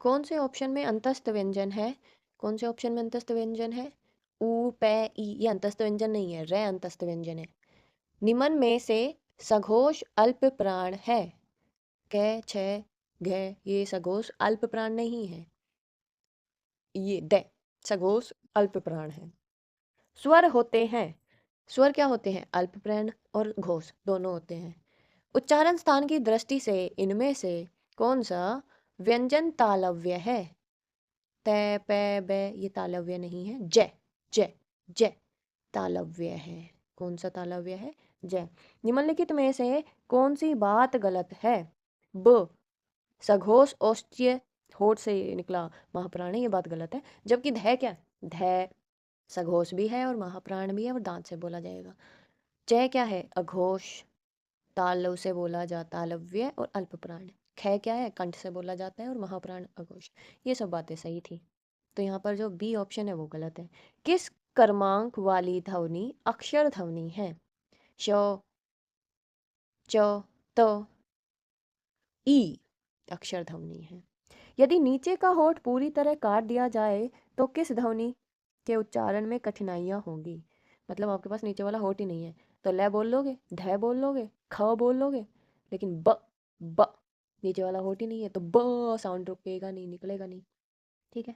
कौन से ऑप्शन में अंतस्थ व्यंजन है? कौन से ऑप्शन में अंतस्थ व्यंजन है? ऊ, पै, ई, ये अंतस्थ व्यंजन नहीं है, रे अंतस्थ व्यंजन है। निम्न में से सघोष अल्प प्राण है? कै, छ, घ, ये सघोष अल्प प्राण नहीं है। ये द सघोष अल्प प्राण है। स्वर होते हैं, स्वर क्या होते हैं? अल्प प्राण और घोष दोनों होते हैं। उच्चारण स्थान की दृष्टि से इनमें से कौन सा व्यंजन तालव्य है? तै, पै, बै, ये तालव्य नहीं है। जय, जय, जय तालव्य है। कौन सा तालव्य है? जय। निम्नलिखित में से कौन सी बात गलत है? ब सघोष औष्ठ्य होठ से निकला महाप्राण है, ये बात गलत है। जबकि ध क्या? ध सघोष भी है और महाप्राण भी है और दांत से बोला जाएगा। च क्या है? अघोष, तालव से बोला जाता, तालव्य और अल्प प्राण। ख क्या है? कंठ से बोला जाता है और महाप्राण अघोष। ये सब बातें सही थी। तो यहाँ पर जो बी ऑप्शन है वो गलत है। किस क्रमांक वाली ध्वनि अक्षर ध्वनि है? श, च, त, ई अक्षर ध्वनि है। यदि नीचे का होठ पूरी तरह काट दिया जाए तो किस ध्वनि के उच्चारण में कठिनाइयां होंगी? मतलब आपके पास नीचे वाला होठ ही नहीं है, तो ल बोल लोगे, ध बोल लोगे, ख बोल लोगे, लेकिन ब नीचे वाला होठ ही नहीं है तो ब साउंड रुकेगा नहीं, निकलेगा नहीं। ठीक है,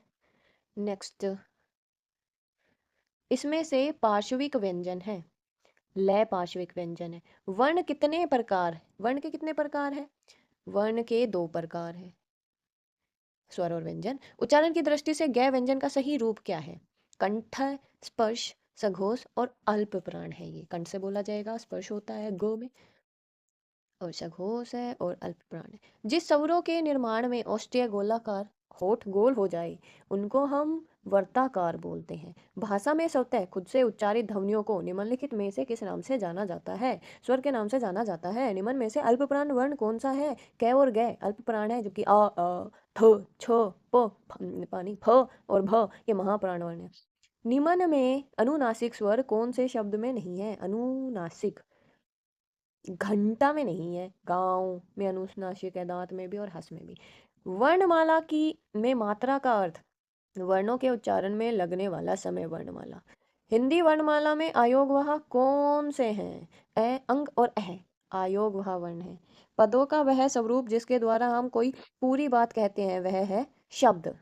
नेक्स्ट। इसमें से पार्श्विक व्यंजन है, लय पार्श्विक व्यंजन है। वर्ण कितने प्रकार? वर्ण के कितने प्रकार है? वर्ण के दो प्रकार है, स्वर और व्यंजन। उच्चारण की दृष्टि से गै व्यंजन का सही रूप क्या है? कंठ, स्पर्श, सघोष और अल्प प्राण है। ये कंठ से बोला जाएगा, स्पर्श होता है गो में, और सघोष है और अल्प प्राण है। जिस स्वरों के निर्माण में औष्ठ्य गोलाकार होठ गोल हो जाए उनको हम वर्ताकार बोलते हैं। भाषा में स्वतः खुद से उच्चारित ध्वनियों को निम्नलिखित में से किस नाम से जाना जाता है? स्वर के नाम से जाना जाता है। निम्न में से अल्प प्राण वर्ण कौन सा है? कै और गै अल्प प्राण है, जबकि थ, छ, प, पानी, फ और भ ये महाप्राण वर्ण है। निम्न में अनुनासिक स्वर कौन से शब्द में नहीं है? अनुनासिक घंटा में नहीं है, गांव में अनुनासिक है, दांत में भी और हंस में भी। वर्णमाला की में मात्रा का अर्थ वर्णों के उच्चारण में लगने वाला समय। वर्णमाला, हिंदी वर्णमाला में आयोगवाह कौन से हैं? अ, अंग और अह आयोगवाह वर्ण है। पदों का वह स्वरूप जिसके द्वारा हम कोई पूरी बात कहते हैं वह है शब्द।